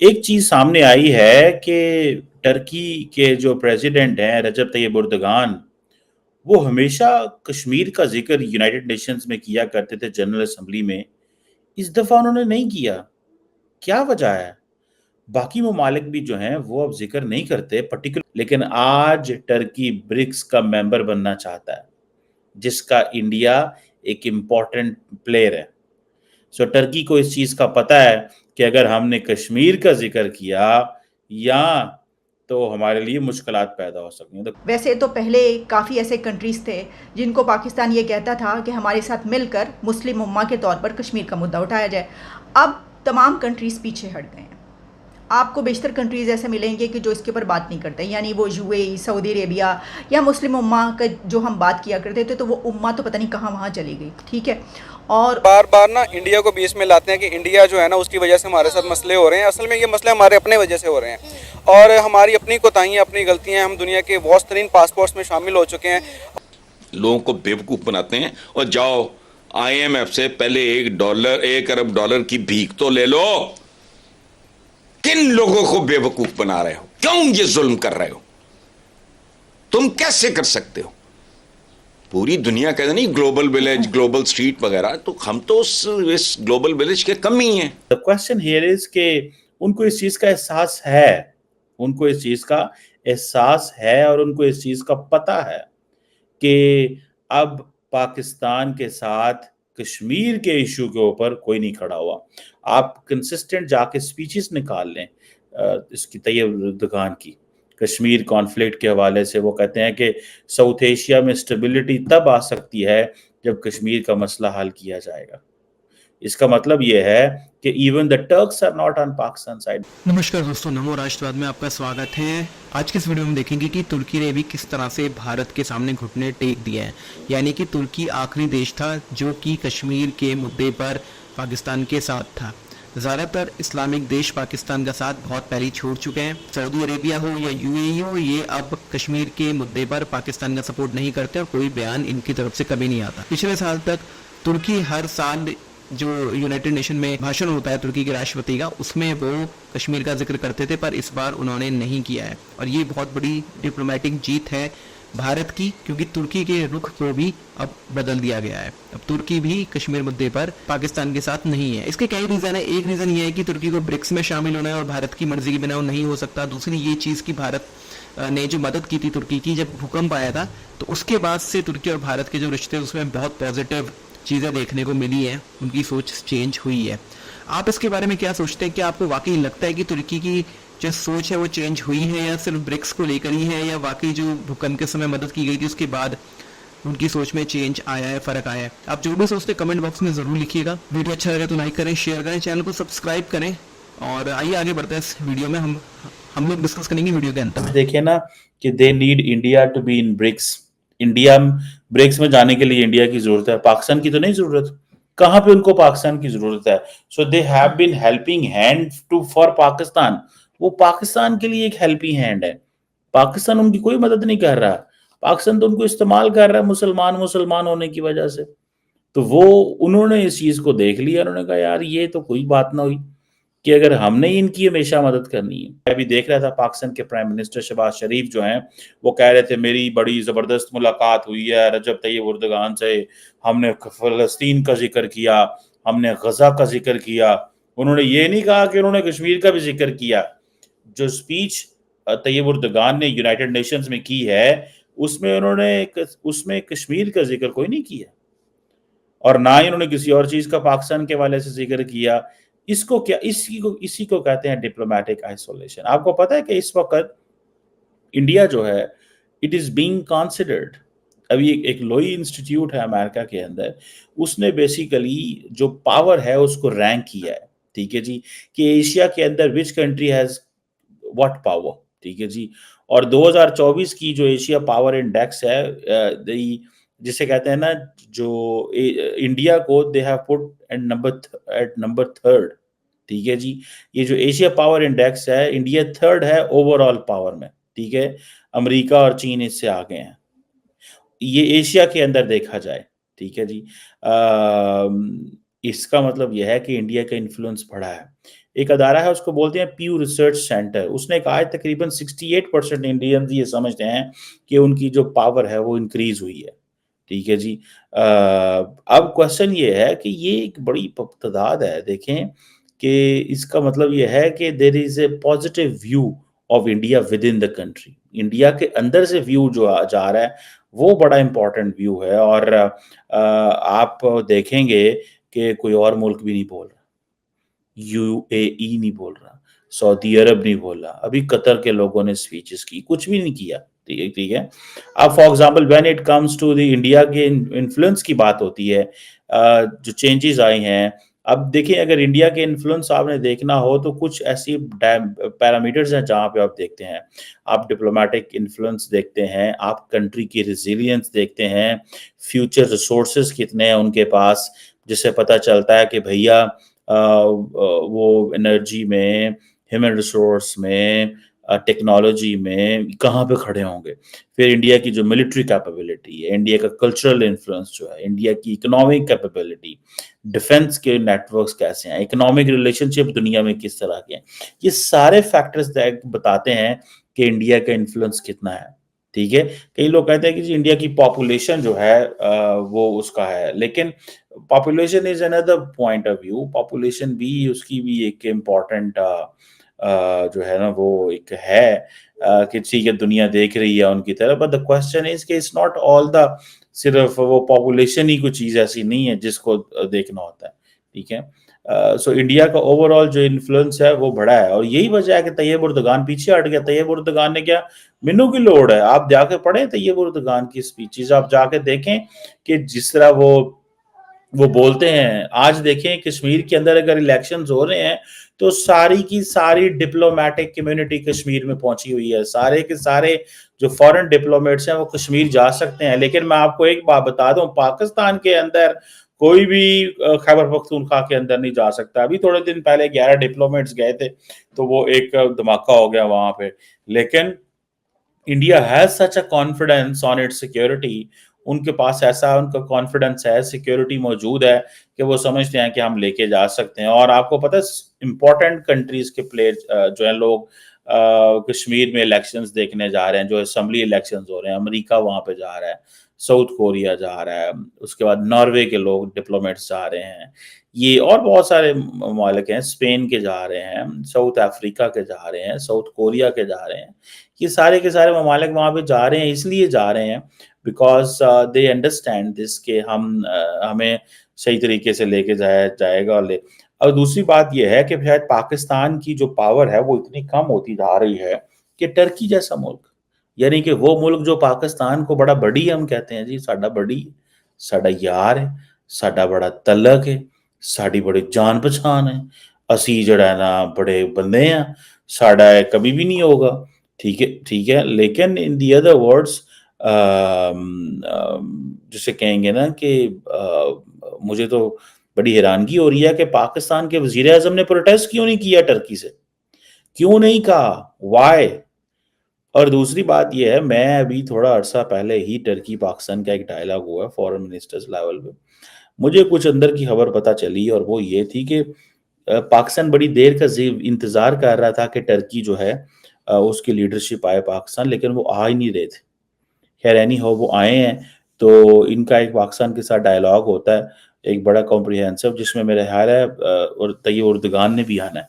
एक चीज सामने आई है कि टर्की के जो प्रेसिडेंट हैं रजब तैयब एर्दोगान, वो हमेशा कश्मीर का जिक्र यूनाइटेड नेशंस में किया करते थे जनरल असेंबली में। इस दफा उन्होंने नहीं किया। क्या वजह है? बाकी ममालिक भी जो हैं वो अब जिक्र नहीं करते पर्टिकुलर, लेकिन आज टर्की ब्रिक्स का मेंबर बनना चाहता है, जिसका इंडिया एक इम्पॉर्टेंट प्लेयर है। सो टर्की को इस चीज का पता है कि अगर हमने कश्मीर का जिक्र किया या तो हमारे लिए मुश्किलात पैदा हो सकती हैं। तो वैसे तो पहले काफ़ी ऐसे कंट्रीज़ थे जिनको पाकिस्तान ये कहता था कि हमारे साथ मिलकर मुस्लिम उम्मा के तौर पर कश्मीर का मुद्दा उठाया जाए। अब तमाम कंट्रीज़ पीछे हट गए हैं। आपको बेशतर कंट्रीज़ ऐसे मिलेंगे कि जो इसके ऊपर बात नहीं करते, यानी वो यूएई, सऊदी अरेबिया या मुस्लिम उम्मा का जो हम बात किया करते थे, तो वो उम्मा तो पता नहीं कहाँ वहाँ चली गई। ठीक है। और बार बार ना इंडिया को बीच में लाते हैं कि इंडिया जो है ना उसकी वजह से हमारे साथ मसले हो रहे हैं। असल में ये मसले हमारे अपने वजह से हो रहे हैं और हमारी अपनी कोताहियाँ, अपनी गलतियाँ। हम दुनिया के वॉस्ट तरीन पासपोर्ट्स में शामिल हो चुके हैं। लोगों को बेवकूफ़ बनाते हैं और जाओ आईएमएफ से पहले एक अरब डॉलर की भीख तो ले लो। किन लोगों को बेवकूफ बना रहे हो? क्यों ये जुल्म कर रहे हो? तुम कैसे कर सकते हो? पूरी दुनिया कहते नहीं ग्लोबल विलेज, ग्लोबल स्ट्रीट वगैरह, तो हम तो इस ग्लोबल विलेज के कम ही हैं। द क्वेश्चन हियर इज के उनको इस चीज का एहसास है, उनको इस चीज का एहसास है और उनको इस चीज का पता है कि अब पाकिस्तान के साथ कश्मीर के इशू के ऊपर कोई नहीं खड़ा हुआ। आप कंसिस्टेंट जाके स्पीचेस निकाल लें इसकी तैयब एर्दोगान की कश्मीर कॉन्फ्लिक्ट के हवाले से। वो कहते हैं कि साउथ एशिया में स्टेबिलिटी तब आ सकती है जब कश्मीर का मसला हल किया जाएगा। इसका मतलब ये है कि even the Turks are not on Pakistan side. नमस्कार दोस्तों, नमो राष्ट्रवाद में आपका स्वागत है। आज के इस वीडियो में देखेंगे कि तुर्की ने भी किस तरह से भारत के सामने घुटने टेक दिए हैं। यानी कि तुर्की आखिरी देश था जो कि कश्मीर के मुद्दे पर पाकिस्तान के साथ था। ज़्यादातर इस्लामिक देश पाकिस्तान का साथ बहुत पहले छोड़ चुके हैं। सऊदी अरेबिया हो या यूएई हो, ये अब कश्मीर के मुद्दे पर पाकिस्तान का सपोर्ट नहीं करते और कोई बयान इनकी तरफ से कभी नहीं आता। पिछले साल तक तुर्की हर साल जो यूनाइटेड नेशन में भाषण होता है तुर्की के राष्ट्रपति का, उसमें वो कश्मीर का जिक्र करते थे, पर इस बार उन्होंने नहीं किया है। और ये बहुत बड़ी डिप्लोमेटिक जीत है भारत की, क्योंकि तुर्की के रुख को भी अब बदल दिया गया है। अब तुर्की भी कश्मीर मुद्दे पर पाकिस्तान के साथ नहीं है। इसके कई रीज़न है। एक रीज़न ये है कि तुर्की को ब्रिक्स में शामिल होना है और भारत की मर्जी के बिना वो नहीं हो सकता। दूसरी ये चीज़ कि भारत ने जो मदद की थी तुर्की की जब भूकंप आया था, तो उसके बाद से तुर्की और भारत के जो रिश्ते उसमें बहुत पॉजिटिव चीज़ें देखने को मिली है, उनकी सोच चेंज हुई है। आप इसके बारे में क्या सोचते हैं? क्या आपको वाकई लगता है कि तुर्की की जो सोच है वो चेंज हुई है, या सिर्फ ब्रिक्स को लेकर ही है, या वाकई जो भूकंप के समय मदद की गई थी उसके बाद उनकी सोच में चेंज आया है, फर्क आया है? आप जो भी सोचते हैं कमेंट बॉक्स में जरूर लिखिएगा। वीडियो अच्छा लगे तो लाइक करें, शेयर करें, चैनल को सब्सक्राइब करें। और आइए आगे बढ़ते हैं इस वीडियो में। हम लोग डिस्कस करेंगे वीडियो के अंत में। देखिए ना कि they need India to be in BRICS. India BRICS में जाने के लिए इंडिया की जरूरत है, पाकिस्तान की तो नहीं जरूरत। कहां पे उनको पाकिस्तान की जरूरत है? So they have been helping hand to for Pakistan. वो पाकिस्तान के लिए एक हेल्पिंग हैंड है। पाकिस्तान उनकी कोई मदद नहीं कर रहा। पाकिस्तान तो उनको इस्तेमाल कर रहा है मुसलमान मुसलमान होने की वजह से। तो वो उन्होंने इस चीज को देख लिया, उन्होंने कहा यार ये तो कोई बात ना हुई कि अगर हमने इनकी हमेशा मदद करनी है। मैं भी देख रहा था पाकिस्तान के प्राइम मिनिस्टर शहबाज शरीफ जो हैं, वो कह रहे थे मेरी बड़ी जबरदस्त मुलाकात हुई है रजब तैयब एर्दोगान से। हमने फलस्तीन का जिक्र किया, हमने गजा का जिक्र किया। उन्होंने ये नहीं कहा कि उन्होंने कश्मीर का भी जिक्र किया। जो स्पीच तैयब एर्दोगान ने यूनाइटेड नेशंस में की है उसमें कश्मीर का जिक्र कोई नहीं किया, और ना ही उन्होंने किसी और चीज का पाकिस्तान के वाले से जिक्र किया। इसी को कहते हैं डिप्लोमेटिक आइसोलेशन। आपको पता है कि इस वक्त इंडिया जो है इट इज बीइंग कंसिडर्ड। अभी एक लोई इंस्टीट्यूट है अमेरिका के अंदर, उसने बेसिकली जो पावर है उसको रैंक किया है, ठीक है जी, कि एशिया के अंदर which country has what power, ठीक है जी। और 2024 की जो एशिया पावर इंडेक्स है, जिसे कहते हैं ना, जो इंडिया को they have put at number third, ठीक है जी। ये जो एशिया पावर इंडेक्स है, इंडिया थर्ड है ओवरऑल पावर में, ठीक है। अमेरिका और चीन इससे आगे हैं, ये एशिया के अंदर देखा जाए, ठीक है जी। इसका मतलब यह है कि इंडिया का इन्फ्लुएंस बढ़ा है। एक अदारा है उसको बोलते हैं पीयू रिसर्च सेंटर, उसने कहा है तकरीबन 68% इंडियंस ये समझते हैं कि उनकी जो पावर है वो इंक्रीज हुई है। ठीक है जी। अब क्वेश्चन ये है कि ये एक बड़ी तादाद है, देखें कि इसका मतलब ये है कि there is a positive view of India within the country. India के अंदर से व्यू जो जा रहा है वो बड़ा इंपॉर्टेंट व्यू है। और आप देखेंगे कि कोई और मुल्क भी नहीं बोल रहा, यूएई नहीं बोल रहा, सऊदी अरब नहीं बोल रहा, अभी कतर के लोगों ने स्पीचेस की, कुछ भी नहीं किया। ठीक है, ठीक है। अब for example when it comes to the India के इन्फ्लुएंस की बात होती है, जो चेंजेस आए हैं, अब देखिए अगर इंडिया के इन्फ्लुएंस आपने देखना हो तो कुछ ऐसी पैरामीटर्स हैं जहाँ पे आप देखते हैं, आप डिप्लोमेटिक इन्फ्लुएंस देखते हैं, आप कंट्री की रेजिलियंस देखते हैं, फ्यूचर रिसोर्सेज कितने हैं उनके पास, जिससे पता चलता है कि भैया वो एनर्जी में, ह्यूमन रिसोर्स में, टेक्नोलॉजी में कहाँ पे खड़े होंगे। फिर इंडिया की जो मिलिट्री कैपेबिलिटी है, इंडिया का कल्चरल इन्फ्लुएंस जो है, इंडिया की इकोनॉमिक कैपेबिलिटी, डिफेंस के नेटवर्क्स कैसे हैं, इकोनॉमिक रिलेशनशिप दुनिया में किस तरह के हैं, ये सारे फैक्टर्स बताते हैं कि इंडिया का इन्फ्लुएंस कितना है। ठीक है, कई लोग कहते हैं कि जी इंडिया की पॉपुलेशन जो है वो उसका है, लेकिन population is another point of view. Population भी उसकी भी एक इम्पॉर्टेंट जो है ना वो एक है कि ठीक है दुनिया देख रही है उनकी तरफ, बट द क्वेश्चन इज कि इट्स नॉट ऑल द, सिर्फ वो पॉपुलेशन ही कोई चीज ऐसी नहीं है जिसको देखना होता है। ठीक है, सो इंडिया का ओवरऑल जो इन्फ्लुएंस है वो बड़ा है, और यही वजह है कि तैयब उर्दगान पीछे हट गया। तैयब उर्दगान ने क्या, मिनू की लोड़ है, आप जाके पढ़ें तैयब उर्दगान की स्पीचेस, आप जाके देखें कि जिस तरह वो बोलते हैं। आज देखें कश्मीर के अंदर अगर इलेक्शंस हो रहे हैं तो सारी की सारी डिप्लोमेटिक कम्युनिटी कश्मीर में पहुंची हुई है, सारे के सारे जो फॉरेन डिप्लोमेट्स हैं वो कश्मीर जा सकते हैं। लेकिन मैं आपको एक बात बता दूं, पाकिस्तान के अंदर कोई भी खैबर पख्तूनख्वा के अंदर नहीं जा सकता। अभी थोड़े दिन पहले 11 डिप्लोमेट्स गए थे तो वो एक धमाका हो गया वहां पे। लेकिन India has such a confidence on it's security, उनके पास ऐसा उनका कॉन्फिडेंस है, सिक्योरिटी मौजूद है कि वो समझते हैं कि हम लेके जा सकते हैं। और आपको पता है इंपॉर्टेंट कंट्रीज के प्लेयर जो है लोग कश्मीर में इलेक्शंस देखने जा रहे हैं, जो असेंबली इलेक्शंस हो रहे हैं, अमेरिका वहां पे जा रहा है, साउथ कोरिया जा रहा है, उसके बाद नॉर्वे के लोग डिप्लोमेट्स जा रहे हैं, ये और बहुत सारे ममालिक हैं, स्पेन के जा रहे हैं, साउथ अफ्रीका के जा रहे हैं, साउथ कोरिया के जा रहे हैं। ये सारे के सारे ममालिक वहां पे जा रहे हैं, इसलिए जा रहे हैं बिकॉज दे अंडरस्टैंड दिस कि हमें सही तरीके से लेके जाया जाएगा। और दूसरी बात यह है कि शायद पाकिस्तान की जो पावर है वो इतनी कम होती जा रही है कि टर्की जैसा मुल्क, यानी कि वो मुल्क जो पाकिस्तान को बड़ा बड़ी हम कहते हैं जी, साडा बड़ी, साडा यार है, साडा बड़ा तलक है, साड़ी बड़ी जान पछान है, असी जड़ा है ना बड़े बंदे हैं, साडा कभी भी नहीं होगा। ठीक है, ठीक है। लेकिन इन दी अदर वर्ड्स जिसे कहेंगे ना कि मुझे तो बड़ी हैरानगी हो रही है कि पाकिस्तान के वजीर आजम ने प्रोटेस्ट क्यों नहीं किया टर्की से, क्यों नहीं कहा, वाई। और दूसरी बात यह है, मैं अभी थोड़ा अरसा पहले ही टर्की पाकिस्तान का एक डायलॉग हुआ फॉरेन मिनिस्टर्स लेवल पे, मुझे कुछ अंदर की खबर पता चली और वो ये थी कि पाकिस्तान बड़ी देर का इंतजार कर रहा था कि टर्की जो है उसकी लीडरशिप आए पाकिस्तान, लेकिन वो आ ही नहीं रहे थे। खैर एनी हो वो आए हैं, तो इनका एक पाकिस्तान के साथ डायलॉग होता है, एक बड़ा कॉम्प्रिहेंसिव, जिसमें मेरा ख्याल है और तैयब उर्दगान ने भी आना है,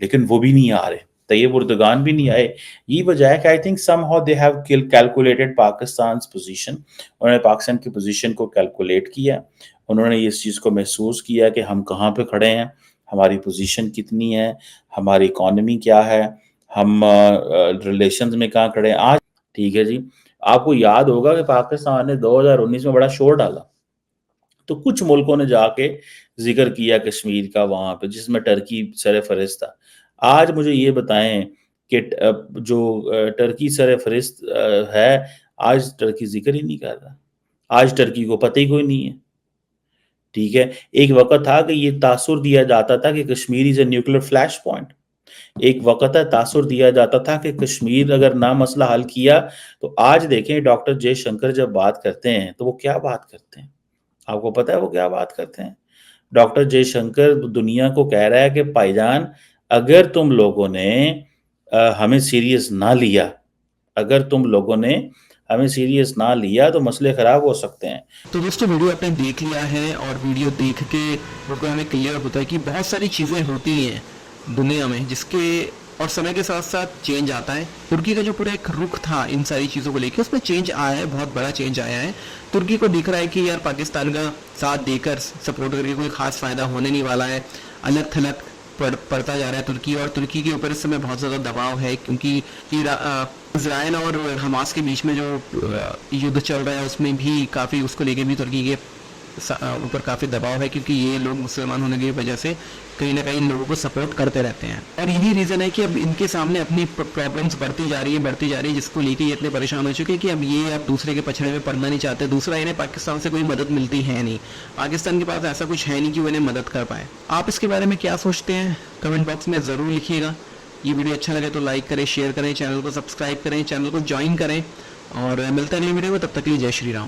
लेकिन वो भी नहीं आ रहे, तैयब उर्दगान भी नहीं आए। ये वजह है कि I think somehow they have calculated Pakistan position, उन्होंने पाकिस्तान की पोजीशन को कैलकुलेट किया, उन्होंने इस चीज़ को महसूस किया कि हम कहाँ पे खड़े हैं, हमारी पोजीशन कितनी है, हमारी इकोनॉमी क्या है, हम रिलेशंस में कहाँ खड़े हैं आज। ठीक है जी, आपको याद होगा कि पाकिस्तान ने 2019 में बड़ा शोर डाला, तो कुछ मुल्कों ने जाके जिक्र किया कश्मीर का वहां पे, जिसमें टर्की सरफहरिस्त था। आज मुझे ये बताएं कि टर्की सरफहरिस्त है, आज टर्की जिक्र ही नहीं कर रहा, आज टर्की को पता ही कोई नहीं है। ठीक है, एक वक्त था कि ये तासुर दिया जाता था कि Kashmir is a nuclear flash point, एक वक्त है तासुर दिया जाता था कि कश्मीर अगर ना मसला हल किया, तो आज देखें डॉक्टर जयशंकर जब बात करते हैं तो वो क्या बात करते हैं, आपको पता है वो क्या बात करते हैं? डॉक्टर जयशंकर दुनिया को कह रहा है कि भाईजान अगर तुम लोगों ने हमें सीरियस ना लिया, अगर तुम लोगों ने हमें सीरियस ना लिया तो मसले खराब हो सकते हैं। तो दोस्तों वीडियो आपने देख लिया है और वीडियो देख के बिल्कुल हमें क्लियर होता है कि बहुत सारी चीज़ें होती हैं दुनिया में जिसके और समय के साथ साथ चेंज आता है। तुर्की का जो पूरा एक रुख था इन सारी चीज़ों को लेकर, उसमें चेंज आया है, बहुत बड़ा चेंज आया है। तुर्की को दिख रहा है कि यार पाकिस्तान का साथ देकर सपोर्ट करके कोई खास फ़ायदा होने नहीं वाला है, अलग थलग पड़ता जा रहा है तुर्की। और तुर्की के ऊपर इस समय बहुत ज़्यादा दबाव है क्योंकि इजराइल और हमास के बीच में जो युद्ध चल रहा है उसमें भी काफ़ी उसको लेके भी तुर्की के ऊपर काफ़ी दबाव है क्योंकि ये लोग मुसलमान होने की वजह से कहीं ना कहीं इन लोगों को सपोर्ट करते रहते हैं। और यही रीज़न है कि अब इनके सामने अपनी प्रॉब्लम्स बढ़ती जा रही है जिसको लेके ये इतने परेशान हो चुके हैं कि अब ये अब दूसरे के पछड़े में पड़ना नहीं चाहते। दूसरा, इन्हें पाकिस्तान से कोई मदद मिलती है नहीं, पाकिस्तान के पास ऐसा कुछ है नहीं कि वो इन्हें मदद कर पाए। आप इसके बारे में क्या सोचते हैं कमेंट बॉक्स में ज़रूर लिखिएगा। ये वीडियो अच्छा लगे तो लाइक करें, शेयर करें, चैनल को सब्सक्राइब करें, चैनल को ज्वाइन करें और मिलता है अगली वीडियो में। तब तक के लिए जय श्री राम।